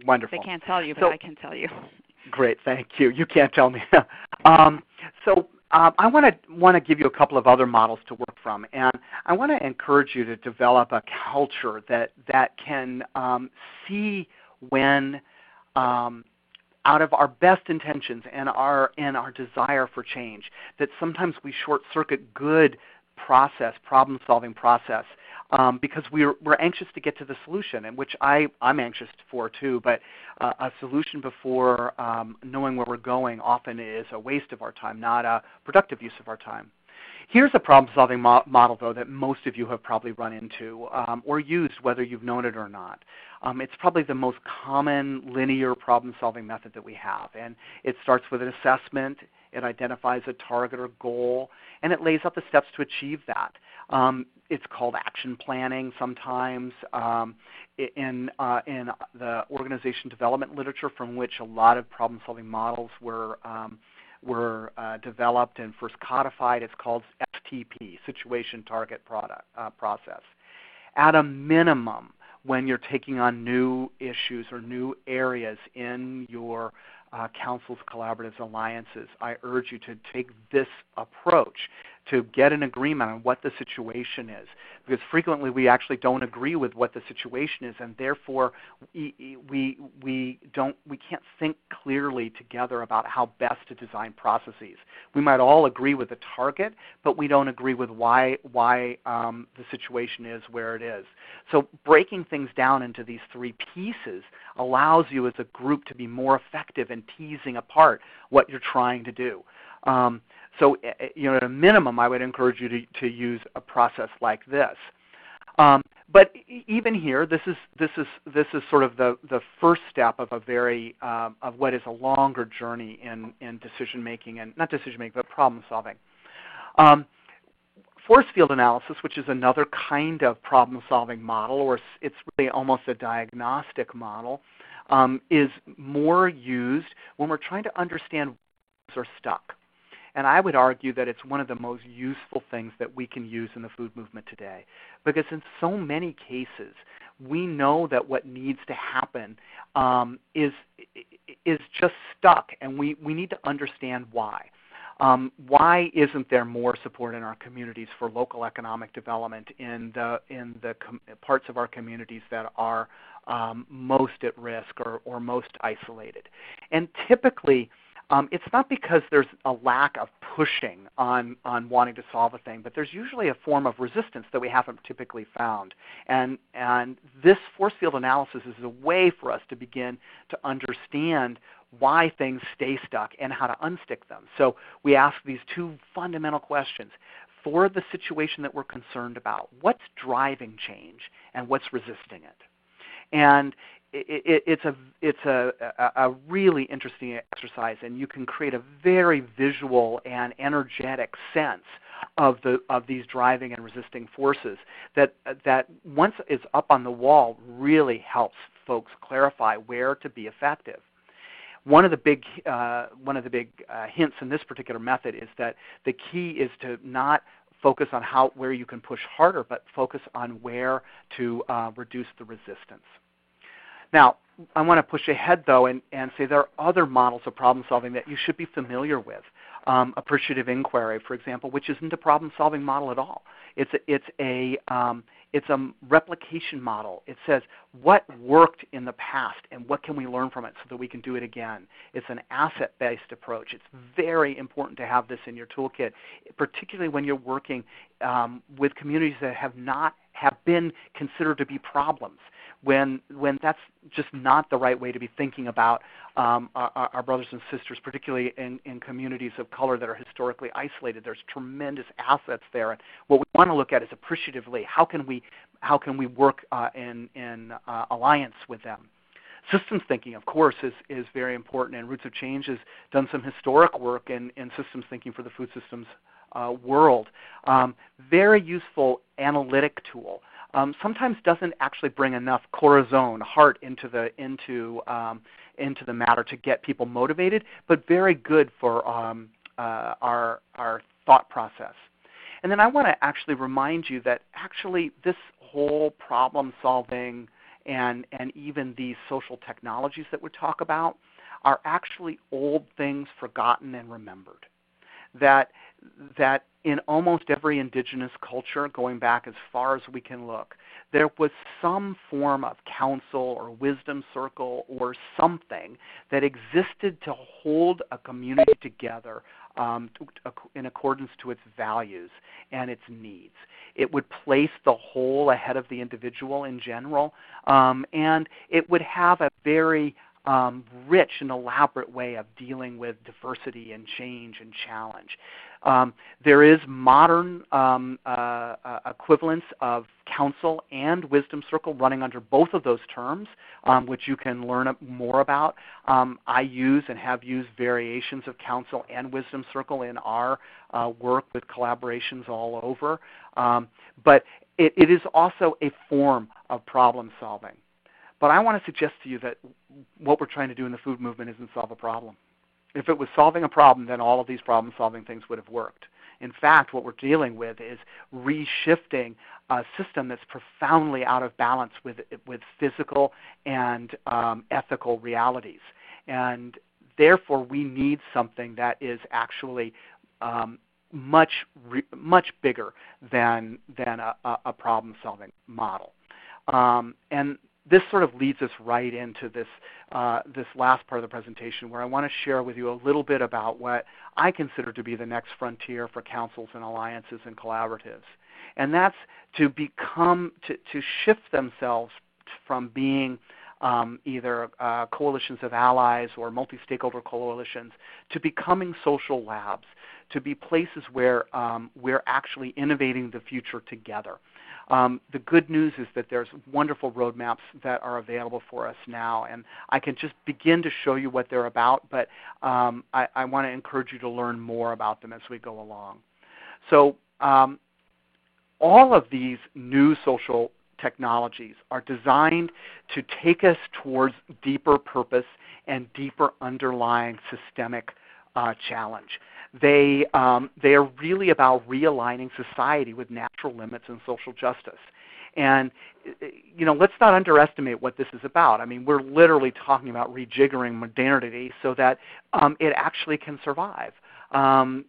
Wonderful. They can't tell you, but I can tell you. Great, thank you. You can't tell me. So I want to give you a couple of other models to work from. And I want to encourage you to develop a culture that can see when out of our best intentions and our desire for change, that sometimes we short-circuit good problem-solving process, because we're anxious to get to the solution, and which I'm anxious for too. But a solution before knowing where we're going often is a waste of our time, not a productive use of our time. Here's a problem-solving model, though, that most of you have probably run into or used, whether you've known it or not. It's probably the most common linear problem-solving method that we have, and it starts with an assessment. It identifies a target or goal, and it lays out the steps to achieve that. It's called action planning sometimes in the organization development literature, from which a lot of problem-solving models were developed and first codified. It's called STP, Situation Target Process. At a minimum, when you're taking on new issues or new areas in your councils, collaboratives, alliances, I urge you to take this approach to get an agreement on what the situation is, because frequently we actually don't agree with what the situation is, and therefore we can't think clearly together about how best to design processes. We might all agree with the target, but we don't agree with why the situation is where it is. So breaking things down into these three pieces allows you as a group to be more effective in teasing apart what you're trying to do. So, at a minimum, I would encourage you to use a process like this. But even here, this is sort of the first step of a very of what is a longer journey in decision making, and not decision making, but problem solving. Force field analysis, which is another kind of problem solving model, or it's really almost a diagnostic model, is more used when we're trying to understand where are stuck. And I would argue that it's one of the most useful things that we can use in the food movement today, because in so many cases we know that what needs to happen is just stuck, and we need to understand why. Why isn't there more support in our communities for local economic development in the parts of our communities that are most at risk or most isolated? And typically, it's not because there's a lack of pushing on wanting to solve a thing, but there's usually a form of resistance that we haven't typically found. And this force field analysis is a way for us to begin to understand why things stay stuck and how to unstick them. So we ask these two fundamental questions. For the situation that we're concerned about, what's driving change and what's resisting it? And it's a really interesting exercise, and you can create a very visual and energetic sense of these driving and resisting forces that once it's up on the wall really helps folks clarify where to be effective. One of the big hints in this particular method is that the key is to not focus on where you can push harder, but focus on where to reduce the resistance. Now, I want to push ahead, though, and say there are other models of problem solving that you should be familiar with. Appreciative inquiry, for example, which isn't a problem-solving model at all. It's a replication model. It says what worked in the past and what can we learn from it so that we can do it again. It's an asset-based approach. It's very important to have this in your toolkit, particularly when you're working with communities that have been considered to be problems. When that's just not the right way to be thinking about our brothers and sisters, particularly in communities of color that are historically isolated. There's tremendous assets there, and what we want to look at is appreciatively how can we work in alliance with them. Systems thinking, of course, is very important, and Roots of Change has done some historic work in systems thinking for the food systems world. Very useful analytic tool. Sometimes doesn't actually bring enough corazon, heart, into the matter to get people motivated, but very good for our thought process. And then I want to actually remind you that actually this whole problem solving and even these social technologies that we talk about are actually old things forgotten and remembered. That that in almost every indigenous culture, going back as far as we can look, there was some form of council or wisdom circle or something that existed to hold a community together in accordance to its values and its needs. It would place the whole ahead of the individual in general, and it would have a very rich and elaborate way of dealing with diversity and change and challenge. There is modern equivalents of council and wisdom circle running under both of those terms, which you can learn more about. I use and have used variations of council and wisdom circle in our work with collaborations all over. But it is also a form of problem solving. But I want to suggest to you that what we're trying to do in the food movement isn't solve a problem. If it was solving a problem, then all of these problem-solving things would have worked. In fact, what we're dealing with is reshifting a system that's profoundly out of balance with physical and ethical realities. And therefore, we need something that is actually much bigger than a problem-solving model. And this sort of leads us right into this last part of the presentation, where I want to share with you a little bit about what I consider to be the next frontier for councils and alliances and collaboratives. And that's to shift themselves from being either coalitions of allies or multi-stakeholder coalitions to becoming social labs, to be places where we're actually innovating the future together. The good news is that there's wonderful roadmaps that are available for us now, and I can just begin to show you what they're about, but I want to encourage you to learn more about them as we go along. So all of these new social technologies are designed to take us towards deeper purpose and deeper underlying systemic challenge. They are really about realigning society with natural limits and social justice. And let's not underestimate what this is about. I mean, we're literally talking about rejiggering modernity so that it actually can survive. And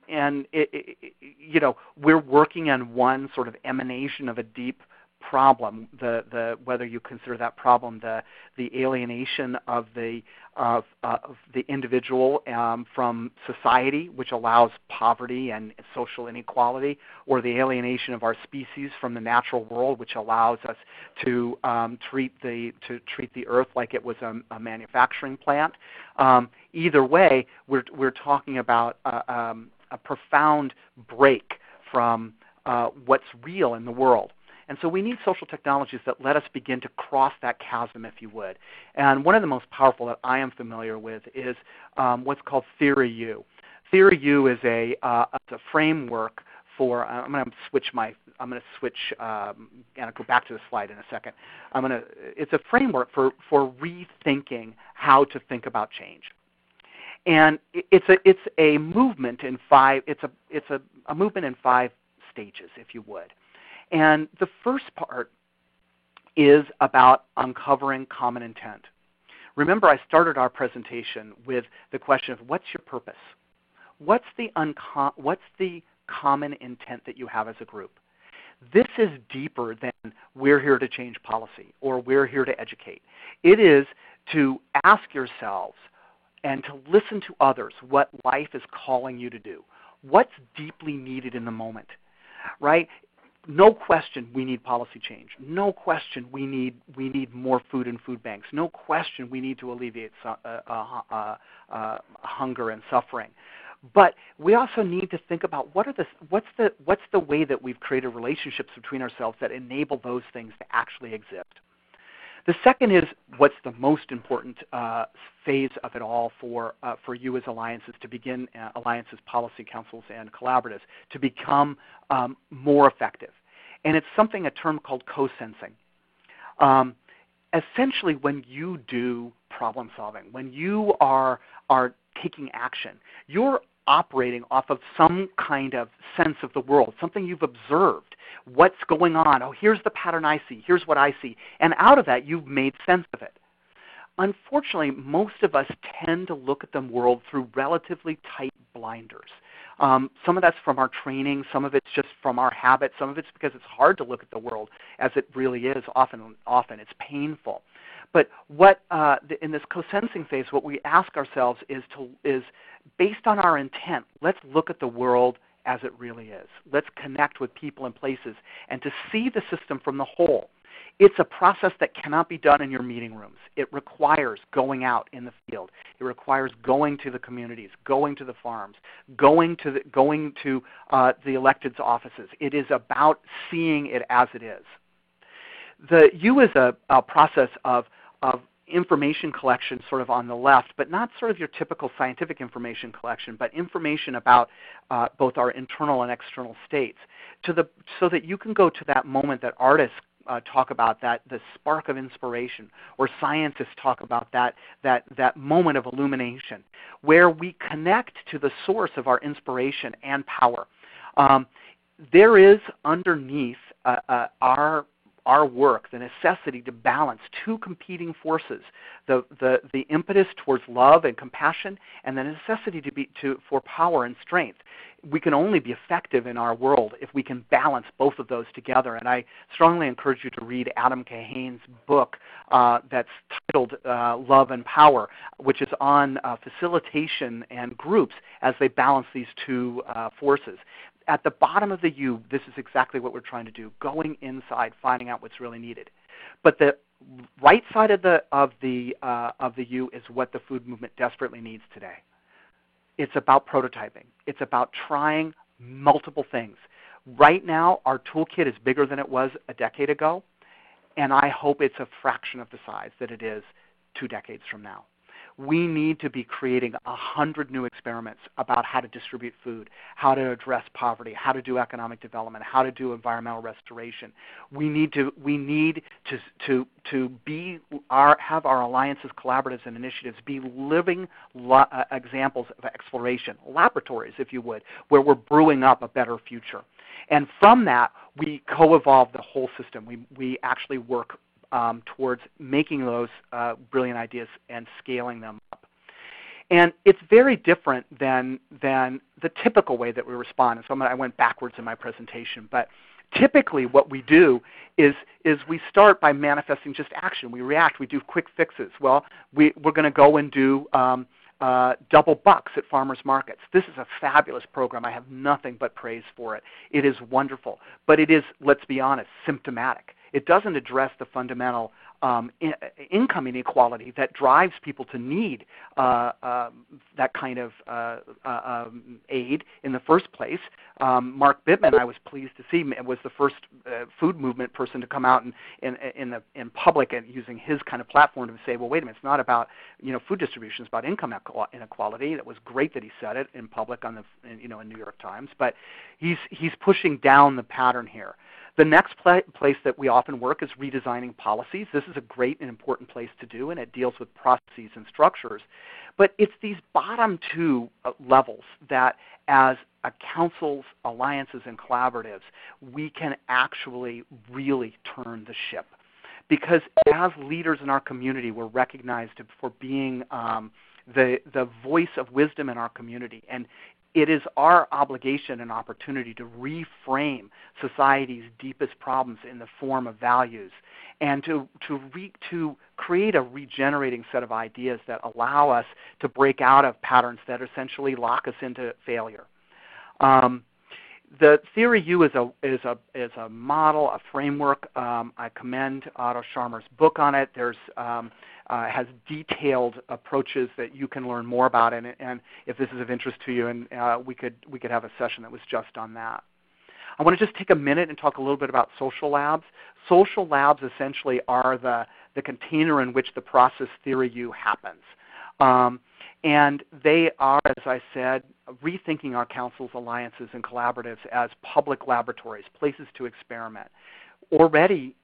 we're working on one sort of emanation of a deep problem. Whether you consider that problem the alienation of the individual from society, which allows poverty and social inequality, or the alienation of our species from the natural world, which allows us to treat the earth like it was a manufacturing plant. Either way, we're talking about a profound break from what's real in the world. And so we need social technologies that let us begin to cross that chasm, if you would. And one of the most powerful that I am familiar with is what's called Theory U. Theory U is a framework for. I'm going to switch and I'll go back to the slide in a second. It's a framework for rethinking how to think about change. And it's a movement in five. It's a movement in 5 stages, if you would. And the first part is about uncovering common intent. Remember, I started our presentation with the question of what's your purpose? What's the common intent that you have as a group? This is deeper than we're here to change policy or we're here to educate. It is to ask yourselves and to listen to others what life is calling you to do. What's deeply needed in the moment, right? No question we need policy change. No question we need more food in food banks. No question we need to alleviate hunger and suffering. But we also need to think about what's the way that we've created relationships between ourselves that enable those things to actually exist. The second is what's the most important phase of it all for you as alliances to begin alliances, policy councils, and collaboratives to become more effective. And it's a term called co-sensing. Essentially, when you do problem solving, when you are taking action, you're operating off of some kind of sense of the world, something you've observed. What's going on? Oh, here's the pattern I see. Here's what I see. And out of that, you've made sense of it. Unfortunately, most of us tend to look at the world through relatively tight blinders. Some of that's from our training. Some of it's just from our habits. Some of it's because it's hard to look at the world as it really is. Often it's painful. But what in this co-sensing phase, what we ask ourselves is based on our intent, let's look at the world as it really is. Let's connect with people and places and to see the system from the whole. It's a process that cannot be done in your meeting rooms. It requires going out in the field. It requires going to the communities, going to the farms, going to the electeds' offices. It is about seeing it as it is. The U is a process of information collection sort of on the left, but not sort of your typical scientific information collection, but information about both our internal and external states, so that you can go to that moment that artists talk about, the spark of inspiration, or scientists talk about that moment of illumination, where we connect to the source of our inspiration and power. There is underneath our work the necessity to balance two competing forces: the impetus towards love and compassion, and the necessity for power and strength. We can only be effective in our world if we can balance both of those together. And I strongly encourage you to read Adam Kahane's book that's titled Love and Power, which is on facilitation and groups as they balance these two forces. At the bottom of the U, this is exactly what we're trying to do: going inside, finding out what's really needed. But the right side of the U is what the food movement desperately needs today. It's about prototyping. It's about trying multiple things. Right now, our toolkit is bigger than it was a decade ago, and I hope it's a fraction of the size that it is 2 decades from now. We need to be creating 100 new experiments about how to distribute food, how to address poverty, how to do economic development, how to do environmental restoration. We need to have our alliances, collaboratives, and initiatives be living examples of exploration, laboratories, if you would, where we're brewing up a better future. And from that, we co-evolve the whole system. We actually work towards making those brilliant ideas and scaling them up. And it's very different than the typical way that we respond. And so I went backwards in my presentation. But typically what we do is we start by manifesting just action. We react. We do quick fixes. Well, we're going to go and do double bucks at farmers markets. This is a fabulous program. I have nothing but praise for it. It is wonderful. But it is, let's be honest, symptomatic. It doesn't address the fundamental income inequality that drives people to need that kind of aid in the first place. Mark Bittman, I was pleased to see, was the first food movement person to come out in public and using his kind of platform to say, well, wait a minute, it's not about food distribution, it's about income inequality. That was great that he said it in public in New York Times, but he's pushing down the pattern here. The next place that we often work is redesigning policies. This is a great and important place to do, and it deals with processes and structures. But it's these bottom two levels that, as councils, alliances, and collaboratives, we can actually really turn the ship. Because as leaders in our community, we're recognized for being the voice of wisdom in our community. And it is our obligation and opportunity to reframe society's deepest problems in the form of values, and to create a regenerating set of ideas that allow us to break out of patterns that essentially lock us into failure. The Theory U is a model, a framework. I commend Otto Scharmer's book on it. There's has detailed approaches that you can learn more about, and if this is of interest to you, and we could have a session that was just on that. I want to just take a minute and talk a little bit about social labs. Social labs essentially are the container in which the process Theory U happens. And they are, as I said, rethinking our councils, alliances, and collaboratives as public laboratories, places to experiment. Already,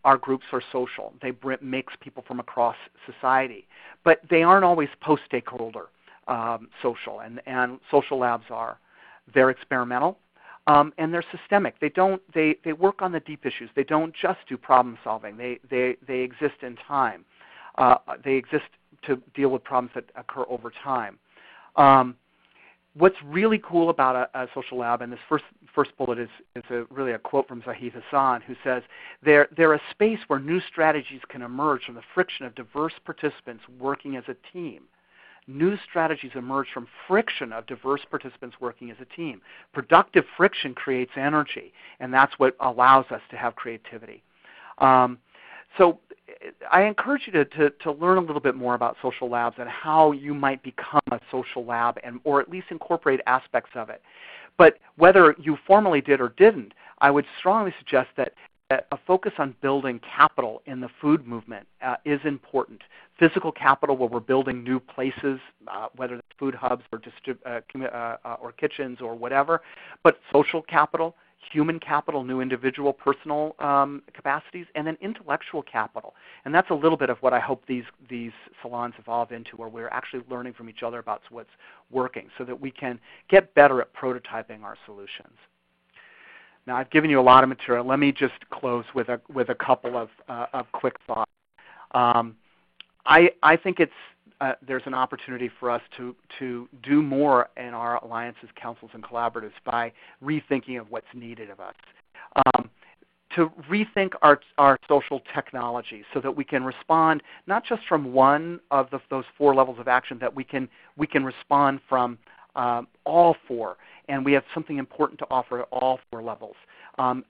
our groups are social. They mix people from across society. But they aren't always post-stakeholder social, and social labs are. They're experimental, and they're systemic. They work on the deep issues. They don't just do problem solving. They exist in time. They exist to deal with problems that occur over time. what's really cool about a social lab, and this first bullet is really a quote from Zahid Hassan, who says, they're a space where new strategies can emerge from the friction of diverse participants working as a team. New strategies emerge from friction of diverse participants working as a team. Productive friction creates energy, and that's what allows us to have creativity. So I encourage you to learn a little bit more about social labs and how you might become a social lab, or at least incorporate aspects of it. But whether you formally did or didn't, I would strongly suggest that a focus on building capital in the food movement is important. Physical capital, where we're building new places, whether it's food hubs or kitchens or whatever, but social capital, human capital, new individual personal capacities, and then intellectual capital. And that's a little bit of what I hope these salons evolve into, where we're actually learning from each other about what's working so that we can get better at prototyping our solutions. Now, I've given you a lot of material. Let me just close with a couple of quick thoughts. I think there's an opportunity for us to do more in our alliances, councils, and collaboratives by rethinking of what's needed of us. To rethink our social technology so that we can respond not just from one of those 4 levels of action, that we can respond from all 4. And we have something important to offer at all 4 levels. I'm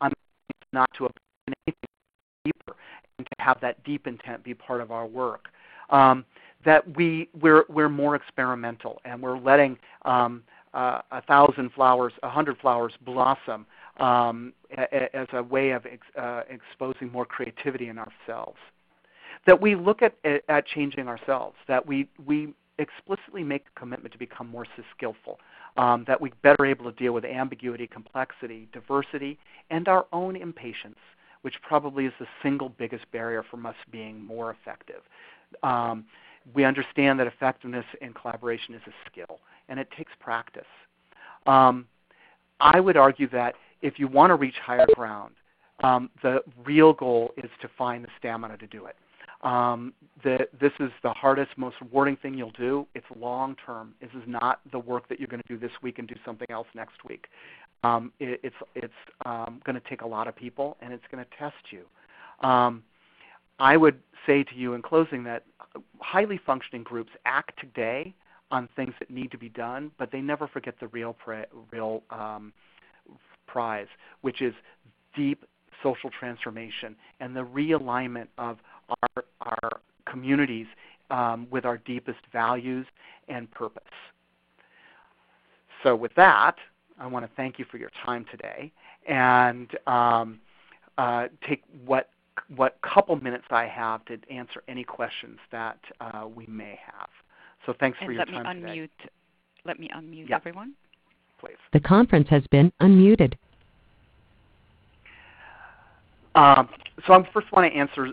not to open anything deeper, and to have that deep intent be part of our work. That we're more experimental, and we're letting 1,000 flowers, 100 flowers blossom as a way of exposing more creativity in ourselves. That we look at changing ourselves. That we explicitly make a commitment to become more skillful. That we're better able to deal with ambiguity, complexity, diversity, and our own impatience, which probably is the single biggest barrier from us being more effective. We understand that effectiveness in collaboration is a skill, and it takes practice. I would argue that if you want to reach higher ground, the real goal is to find the stamina to do it. This is the hardest, most rewarding thing you'll do. It's long-term. This is not the work that you're going to do this week and do something else next week. It's going to take a lot of people, and it's going to test you. I would say to you in closing that highly functioning groups act today on things that need to be done, but they never forget the real prize, which is deep social transformation and the realignment of our communities with our deepest values and purpose. So with that, I want to thank you for your time today, and take what couple minutes I have to answer any questions that we may have. So thanks for your time today. Let me unmute everyone. Please. The conference has been unmuted. So I first want to answer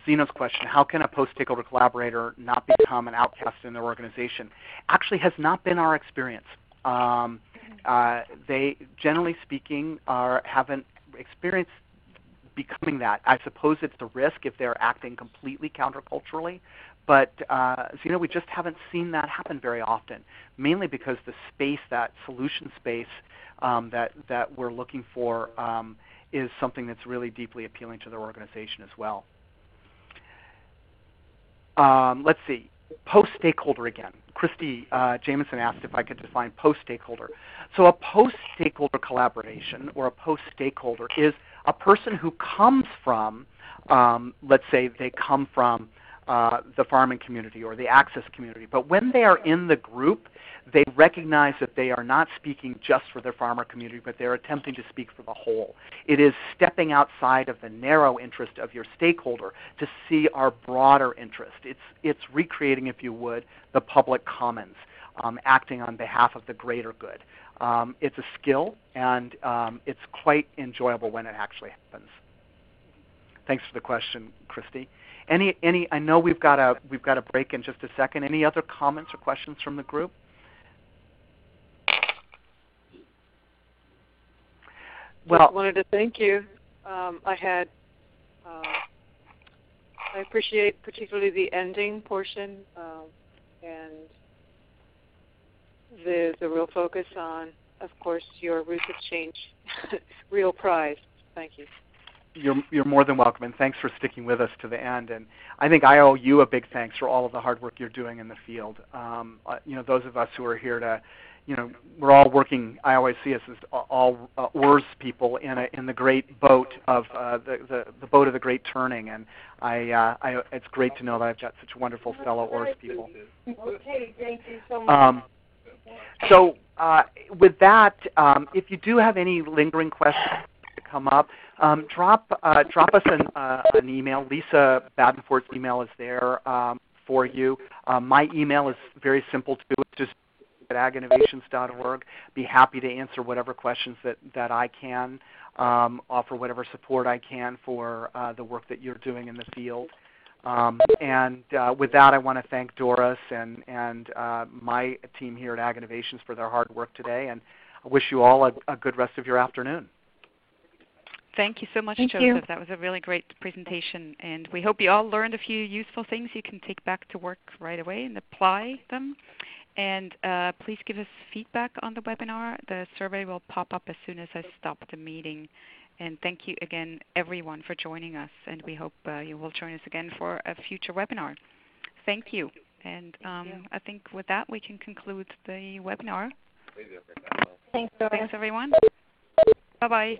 Zeno's question. How can a post-stakeholder collaborator not become an outcast in their organization? Actually has not been our experience. They, generally speaking, haven't experienced becoming that. I suppose it's the risk if they're acting completely counterculturally, but Zeno, we just haven't seen that happen very often, mainly because the space, that solution space that we're looking for is something that's really deeply appealing to their organization as well. Let's see. Post-stakeholder again. Christy Jameson asked if I could define post-stakeholder. So a post-stakeholder collaboration or a post-stakeholder is a person who comes from, let's say they come from the farming community or the access community. But when they are in the group, they recognize that they are not speaking just for their farmer community, but they're attempting to speak for the whole. It is stepping outside of the narrow interest of your stakeholder to see our broader interest. It's recreating, if you would, the public commons, acting on behalf of the greater good. It's a skill, and it's quite enjoyable when it actually happens. Thanks for the question, Christy. I know we've got a break in just a second. Any other comments or questions from the group? Well, I wanted to thank you. I appreciate particularly the ending portion, and the real focus on, of course, your Roots of Change real prize. Thank you. You're more than welcome, and thanks for sticking with us to the end. And I think I owe you a big thanks for all of the hard work you're doing in the field. Those of us who are here to, we're all working. I always see us as all oars people in the great boat of the boat of the great turning. And it's great to know that I've got such wonderful fellow oars people. Okay, thank you so much. So with that, if you do have any lingering questions to come up, drop us an email. Lisa Badenfort's email is there for you. My email is very simple too. It's just at aginnovations.org. Be happy to answer whatever questions that I can, offer whatever support I can for the work that you're doing in the field. And with that, I want to thank Doris and my team here at Ag Innovations for their hard work today, and I wish you all a good rest of your afternoon. Thank you so much, Thank Joseph. you. That was a really great presentation, and we hope you all learned a few useful things you can take back to work right away and apply them. And please give us feedback on the webinar. The survey will pop up as soon as I stop the meeting. And thank you again, everyone, for joining us, and we hope you will join us again for a future webinar. Thank you. And I think with that, we can conclude the webinar. Thanks, Doris. Thanks, everyone. Bye-bye.